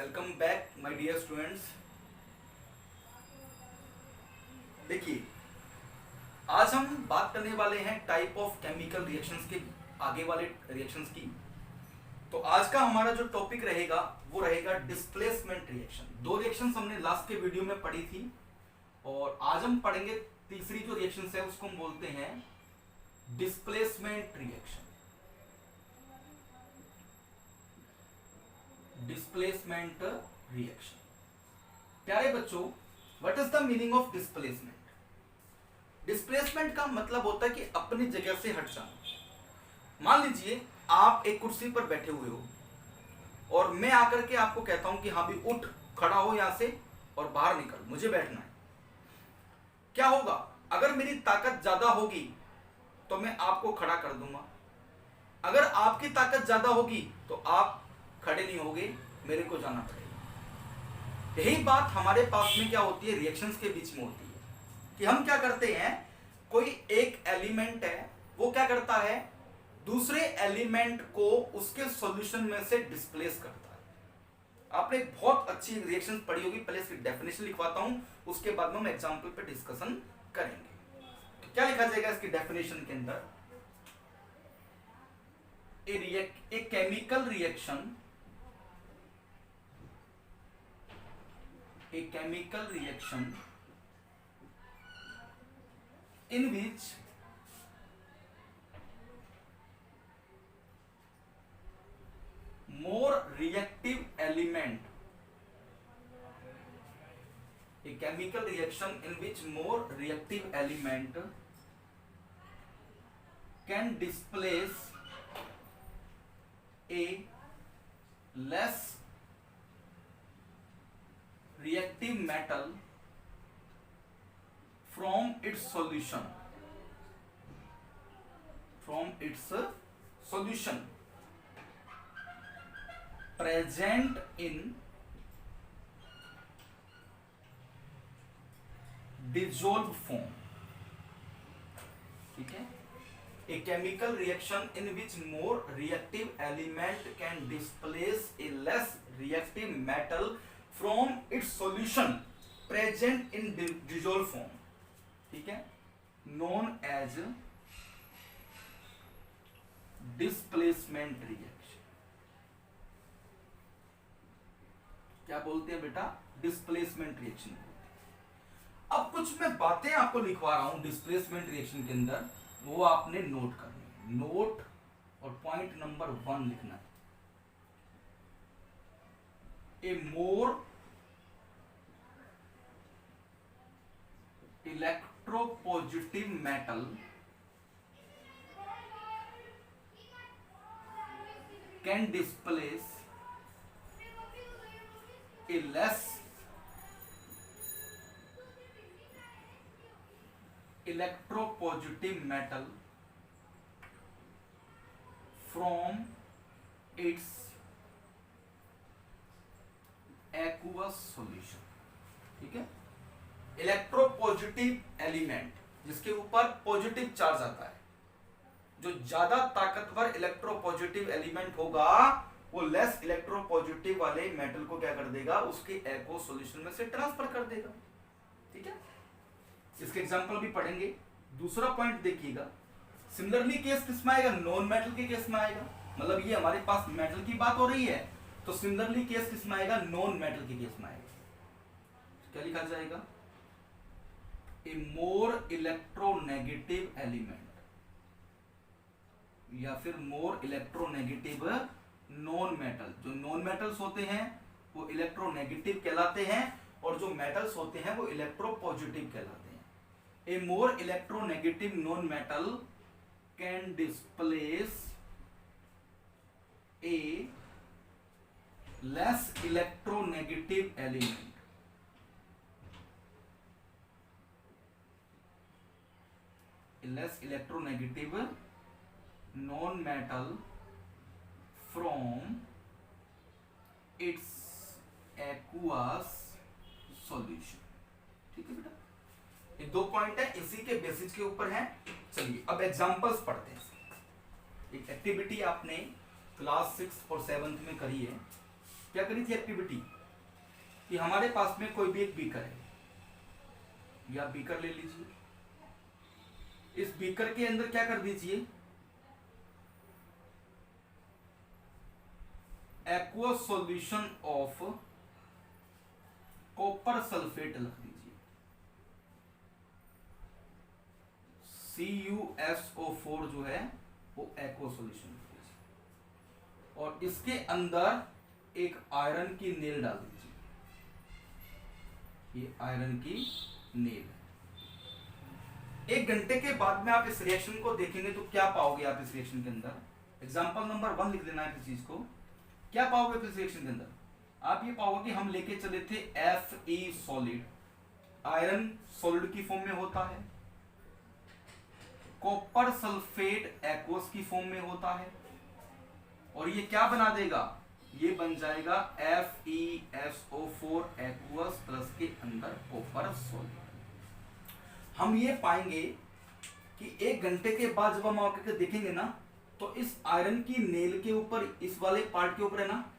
Welcome back my dear students. देखिए, आज हम बात करने वाले हैं टाइप ऑफ केमिकल रिएक्शंस के आगे वाले रिएक्शंस की। तो आज का हमारा जो टॉपिक रहेगा वो रहेगा डिस्प्लेसमेंट रिएक्शन। दो रिएक्शंस हमने लास्ट के वीडियो में पढ़ी थी और आज हम पढ़ेंगे तीसरी जो रिएक्शन है उसको हम बोलते हैं डिस्प्लेसमेंट रिएक्शन। Displacement reaction. प्यारे बच्चों, what is the meaning of displacement? Displacement का मतलब होता है कि अपनी जगह से हट जाना। मान लीजिए आप एक कुर्सी पर बैठे हुए हो और मैं आकर के आपको कहता हूं कि हाँ भी उठ, खड़ा हो यहां से और बाहर निकल, मुझे बैठना है। क्या होगा? अगर मेरी ताकत ज्यादा होगी तो मैं आपको खड़ा कर दूंगा। अगर आपकी ताकत ज्यादा होगी तो आप खड़े नहीं होगे, मेरे को जाना पड़ेगा। यही बात हमारे पास में क्या होती है, रिएक्शंस के बीच में होती है कि हम क्या करते हैं, कोई एक एलिमेंट है वो क्या करता है, दूसरे एलिमेंट को उसके सॉल्यूशन में से डिस्प्लेस करता है। आपने एक बहुत अच्छी रिएक्शन पढ़ी होगी, पहले इसकी डेफिनेशन लिखवाता हूं, उसके बाद में हम एग्जांपल पे डिस्कशन करेंगे। तो क्या लिखा जाएगा इसकी डेफिनेशन के अंदर? ए chemical reaction, a chemical reaction in which more reactive element, a chemical reaction in which more reactive element can displace a less reactive metal from its solution, present in dissolved form। ठीक है, a chemical reaction in which more reactive element can displace a less reactive metal from its solution present in dissolved form, ठीक है, known as displacement reaction। क्या बोलते हैं बेटा? Displacement reaction. अब कुछ मैं बातें आपको लिखवा रहा हूं डिस्प्लेसमेंट रिएक्शन के अंदर, वो आपने नोट करनी है। नोट और पॉइंट नंबर 1 लिखना है। A more electropositive metal can displace a less electropositive metal from its aqueous solution. ठीक है, इलेक्ट्रोपॉजिटिव एलिमेंट जिसके ऊपर पॉजिटिव चार्ज आता है, जो ज्यादा ताकतवर इलेक्ट्रोपॉजिटिव एलिमेंट होगा वो लेस इलेक्ट्रोपॉजिटिव वाले मेटल को क्या कर देगा, उसके एक्वस सॉल्यूशन में से ट्रांसफर कर देगा। ठीक है, इसके एग्जांपल भी पढ़ेंगे। दूसरा पॉइंट देखिएगा, सिमिलरली केस किसमें आएगा? नॉन मेटल के केस में आएगा। मतलब ये हमारे पास मेटल की बात हो रही है तो सिमिलरली केस किसमें आएगा? नॉन मेटल के केस में आएगा। क्या लिखा जाएगा? ए मोर इलेक्ट्रोनेगेटिव एलिमेंट या फिर मोर इलेक्ट्रोनेगेटिव नॉन मेटल। जो नॉन मेटल्स होते हैं वो इलेक्ट्रोनेगेटिव कहलाते हैं और जो मेटल्स होते हैं वो इलेक्ट्रोपॉजिटिव कहलाते हैं। A more electronegative non metal can displace a less electronegative element, a less electronegative non-metal from its aqueous solution। ठीक है बेटा, ये दो पॉइंट है, इसी के बेसिस के ऊपर है। चलिए अब एग्जांपल्स पढ़ते हैं। एक एक्टिविटी आपने क्लास 6 और 7th में करी है, क्या करी थी एक्टिविटी कि हमारे पास में कोई भी एक बीकर है, या बीकर ले लीजिए, इस बीकर के अंदर क्या कर दीजिए, aqueous solution of copper sulphate लिख दीजिए, CuSO4 जो है वो एक्वस सॉल्यूशन लिख दीजिए, और इसके अंदर एक आयरन की नेल डाल दीजिए, ये आयरन की नेल। एक घंटे के बाद में आप इस रिएक्शन को देखेंगे तो क्या पाओगे आप इस रिएक्शन के अंदर, एग्जांपल नंबर 1 लिख देना है इस चीज को। क्या पाओगे इस रिएक्शन के अंदर, आप ये पाओगे कि हम लेके चले थे Fe सॉलिड, आयरन सॉलिड की फॉर्म में होता है, कॉपर सल्फेट एक्वस की फॉर्म में होता है, और ये क्या बना देगा, ये बन जाएगा FeSO4 एक्वस प्लस के अंदर कॉपर सॉलिड। हम ये पाएंगे कि एक घंटे के बाद जब हम आकर देखेंगे ना, तो इस आयरन की नेल के ऊपर, इस वाले पार्ट के ऊपर है ना,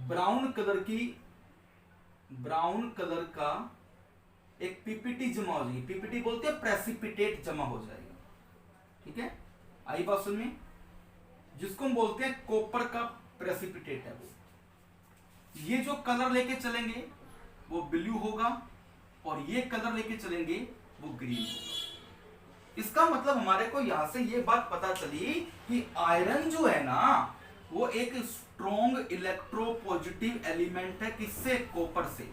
ब्राउन कलर का एक पीपीटी जमा हो जाएगी, पीपीटी बोलते हैं प्रेसिपिटेट जमा हो जाएगा, ठीक है, आई बात समझ में, जिसको हम बोलते हैं कॉपर का प्रेसिपिटेट है वो। ये जो कलर लेके चलेंगे वो ब्लू होगा, और ये कलर लेके चलेंगे वो ग्रीन होगा। इसका मतलब हमारे को यहां से ये बात पता चली कि आयरन जो है ना वो एक स्ट्रॉन्ग इलेक्ट्रोपॉजिटिव एलिमेंट है, किससे, कॉपर से।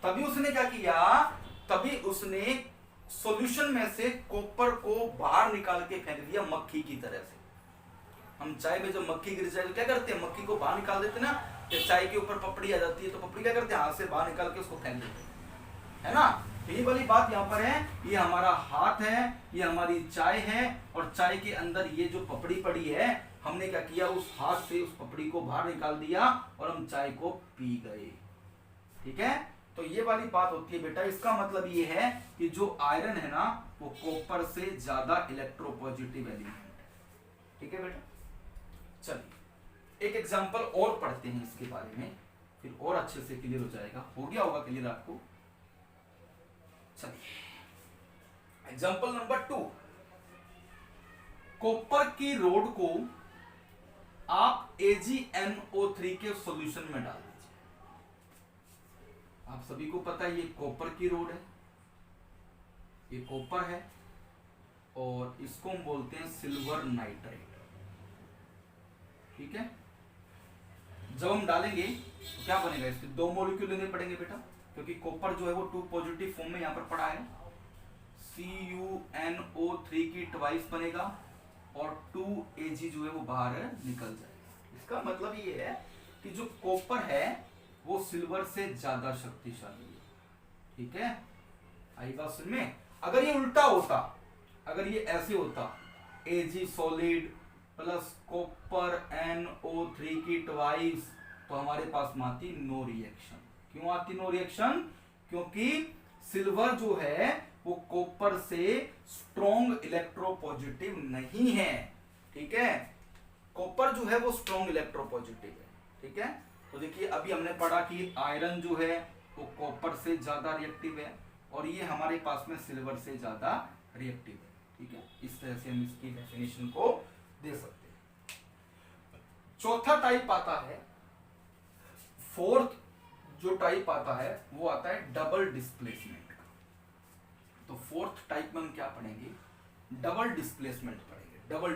तभी उसने क्या किया, तभी उसने सॉल्यूशन में से कॉपर को बाहर निकाल के फेंक दिया मक्खी की तरह से। हम चाय में जब मक्खी गिर जाए तो क्या करते हैं, मक्खी को बाहर निकाल देते ना, कि चाय के ऊपर पपड़ी आ जाती है तो पपड़ी क्या करते हैं, हाथ से बाहर निकाल के उसको फेंक देते हैं, है ना। तो ये वाली बात यहाँ पर है, ये हमारा हाथ है, ये हमारी चाय है, और चाय के अंदर ये जो पपड़ी पड़ी है, हमने क्या किया, उस हाथ से उस पपड़ी को बाहर निकाल दिया और हम चाय को पी गए, ठीक है। तो ये वाली बात होती है बेटा। इसका मतलब ये है कि जो आयरन है ना वो कॉपर से ज्यादा इलेक्ट्रोपॉजिटिव एलिमेंट है, ठीक है बेटा। चलिए एक एग्जांपल और पढ़ते हैं इसके बारे में, फिर और अच्छे से क्लियर हो जाएगा। हो गया होगा क्लियर आपको। चलिए एग्जांपल नंबर 2, कॉपर की रोड को आप AgNO3 के सॉल्यूशन में डाल दीजिए। आप सभी को पता है ये कॉपर की रोड है, ये कॉपर है, और इसको हम बोलते हैं सिल्वर नाइट्रेट, ठीक है। जब हम डालेंगे तो क्या बनेगा, इसके 2 मॉलिक्यूल लेने पड़ेंगे बेटा, क्योंकि कॉपर जो है वो 2 पॉजिटिव फॉर्म में यहां पर पड़ा है। CuNO3 की ट्वाइस बनेगा और 2 Ag जो है वो बाहर निकल जाएगा। इसका मतलब ये है कि जो कॉपर है वो सिल्वर से ज्यादा शक्तिशाली है, ठीक है। आई बात समझ में। अगर ये उल्टा होता, अगर ये ऐसे होता, Ag solid plus copper NO3 की ट्वाइस, तो हमारे पास में आती नो रिएक्शन। क्यों आती नो रिएक्शन, क्योंकि सिल्वर जो है वो कॉपर से स्ट्रॉन्ग इलेक्ट्रोपॉजिटिव नहीं है, ठीक है। कॉपर जो है वो स्ट्रॉन्ग इलेक्ट्रोपॉजिटिव है, ठीक है। तो देखिए अभी हमने पढ़ा कि आयरन जो है वो कॉपर से ज्यादा रिएक्टिव है, और ये हमारे पास में सिल्वर से ज्यादा रिएक्टिव है, ठीक है। इस तरह से हम इसकी डेफिनेशन को दे सकते हैं। चौथा टाइप आता है, फोर्थ जो टाइप आता है वो आता है डबल डिस्प्लेसमेंट का। तो फोर्थ टाइप में हम क्या पढ़ेंगे, डबल डिस्प्लेसमेंट पढ़ेंगे। डबल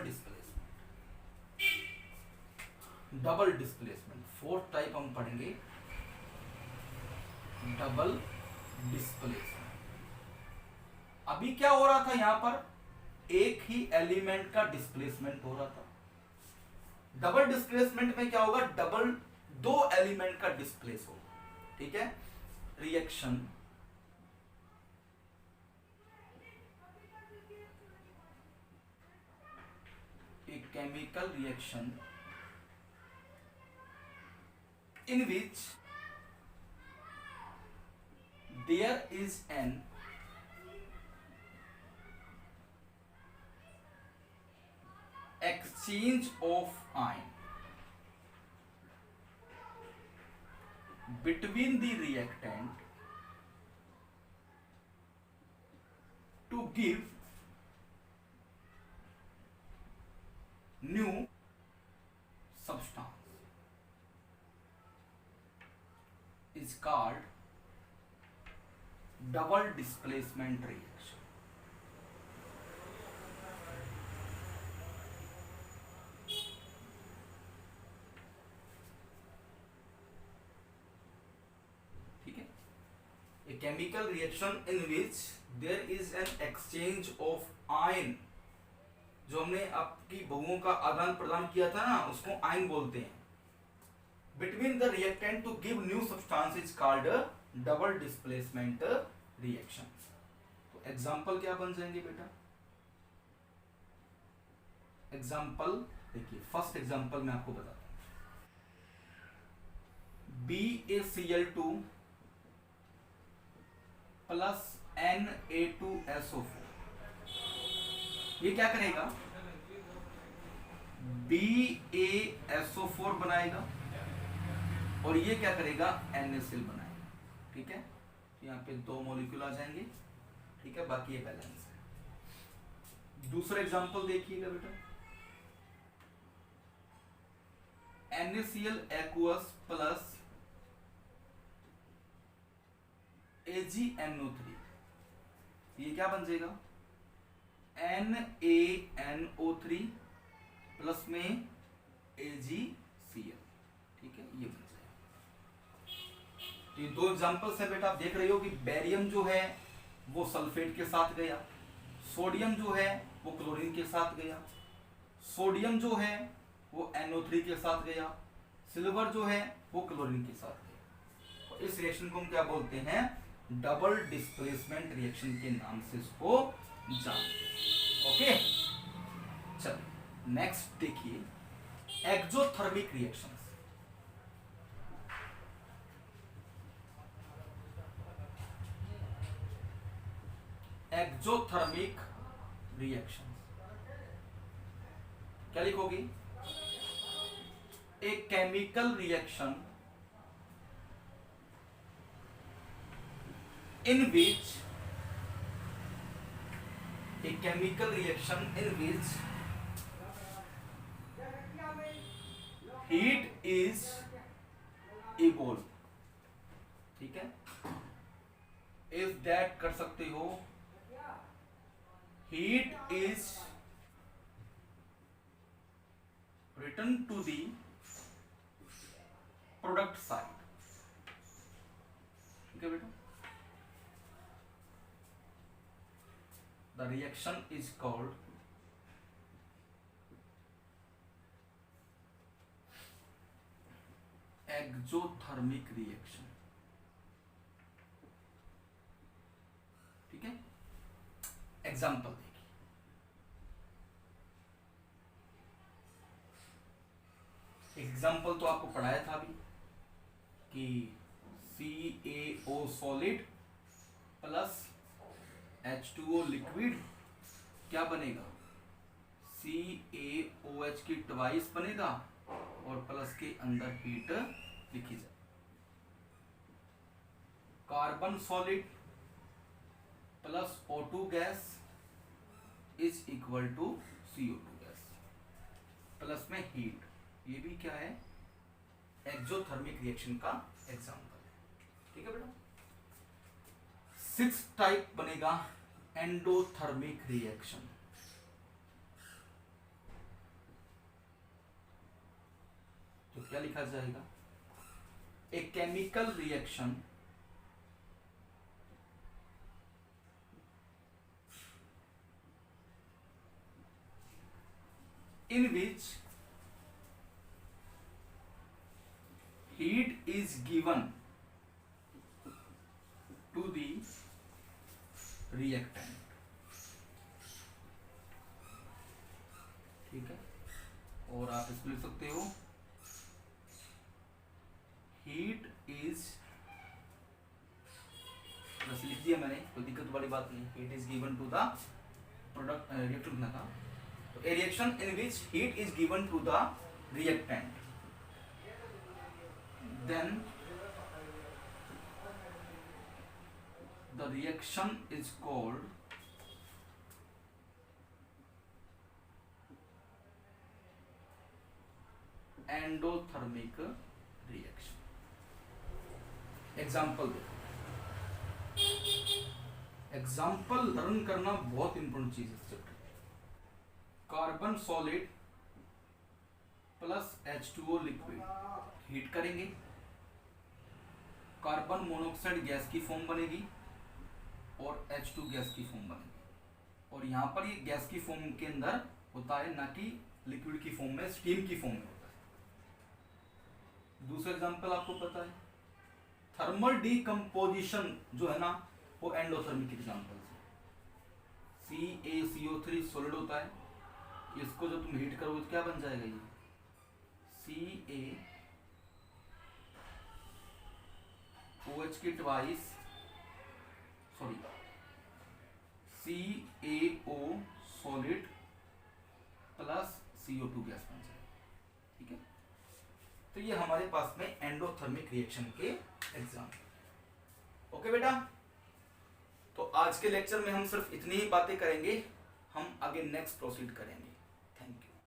डिस्प्लेसमेंट फोर्थ टाइप हम पढ़ेंगे, डबल डिस्प्लेसमेंट। अभी क्या हो रहा था, यहां पर एक ही एलिमेंट का डिस्प्लेसमेंट हो रहा था। डबल डिस्प्लेसमेंट में क्या होगा, डबल 2 एलिमेंट का डिस्प्लेस होगा, ठीक है। Reaction a chemical reaction in which there is an exchange of ion between the reactant to give new substance is called double displacement reaction. ठीक है, a chemical reaction in which there is an exchange of ion, जो हमने आपकी बहुओं का आदान प्रदान किया था ना, उसको आयन बोलते हैं, between the reactant to give new substance is called double displacement reaction. तो एग्जाम्पल क्या बन जाएंगे बेटा? एग्जाम्पल देखिए, फर्स्ट एग्जाम्पल मैं आपको बताता हूं, BaCl2 प्लस Na2SO4, ये क्या करेगा? BaSO4 बनाएगा और ये क्या करेगा? NaCl बनाएगा। ठीक है, यहाँ पे दो मॉलिक्यूल आ जाएंगे। ठीक है, बाकी ये बैलेंस है। दूसरा एग्जांपल देखिएगा बेटा, NaCl aqueous प्लस AgNO3, ये क्या बन जाएगा? NaNO3 प्लस में AgCl। ठीक है, ये बन जाएगा। ये दो एग्जांपल्स हैं बेटा, आप देख रहे हो कि बेरियम जो है वो सल्फेट के साथ गया, सोडियम जो है वो क्लोरीन के साथ गया, सोडियम जो है वो NO3 के साथ गया, सिल्वर जो है वो क्लोरीन के साथ गया। तो इस रिएक्शन को हम क्या बोलते हैं? डबल डिस्प्लेसमेंट रिएक्शन के नाम से इसको जानते हैं। ओके, चलो नेक्स्ट देखिए, एक्सोथर्मिक रिएक्शंस। एक्सोथर्मिक रिएक्शंस क्या लिखोगी? A chemical reaction in which heat is evolved। ठीक है, इफ दैट कर सकते हो, heat is returned to the product side। ठीक है बेटा, the reaction is called exothermic reaction। ठीक है, एग्जाम्पल देखिए, एग्जाम्पल तो आपको पढ़ाया था अभी कि CaO solid plus H2O liquid क्या बनेगा? CaOH की ट्वाइस बनेगा और प्लस के अंदर हीट लिखी जाए। Carbon solid plus O2 gas is equal to CO2 gas plus में हीट, ये भी क्या है? एक्सोथर्मिक रिएक्शन का एग्जांपल है। ठीक है बेटा, 6 टाइप बनेगा एंडोथर्मिक रिएक्शन। तो क्या लिखा जाएगा? ए chemical reaction in which heat is given to the reactant। ठीक है, और आप इसको लिख सकते हो हीट इज, बस लिख दिया मैंने, कोई दिक्कत वाली बात नहीं। Heat is given to the product reactant लिखना था, तो a reaction in which heat is given to the reactant, then reaction is called endothermic reaction. Example देखो, एग्जाम्पल लर्न करना बहुत इंपॉर्टेंट चीज है इस chapter. Carbon solid plus H2O liquid heat करेंगे, कार्बन मोनोऑक्साइड गैस की फॉर्म बनेगी और H2 गैस की फॉर्म बनेगी। और यहाँ पर ये गैस की फॉर्म के अंदर होता है, ना कि लिक्विड की फॉर्म में, स्टीम की फॉर्म में होता है। दूसरा एग्जांपल आपको पता है, थर्मल डीकंपोजिशन जो है ना, वो एंडोथर्मिक एग्जांपल है। CaCO3 सॉलिड होता है, इसको जब तुम हीट करोगे तो क्या बन जाएगा, ये CaOH की twice, sorry CaO solid plus CO2 gas बन जाएगा। ठीक है, तो ये हमारे पास में एंडोथर्मिक रिएक्शन के एग्जाम्पल। ओके बेटा, तो आज के लेक्चर में हम सिर्फ इतनी ही बातें करेंगे, हम आगे नेक्स्ट प्रोसीड करेंगे।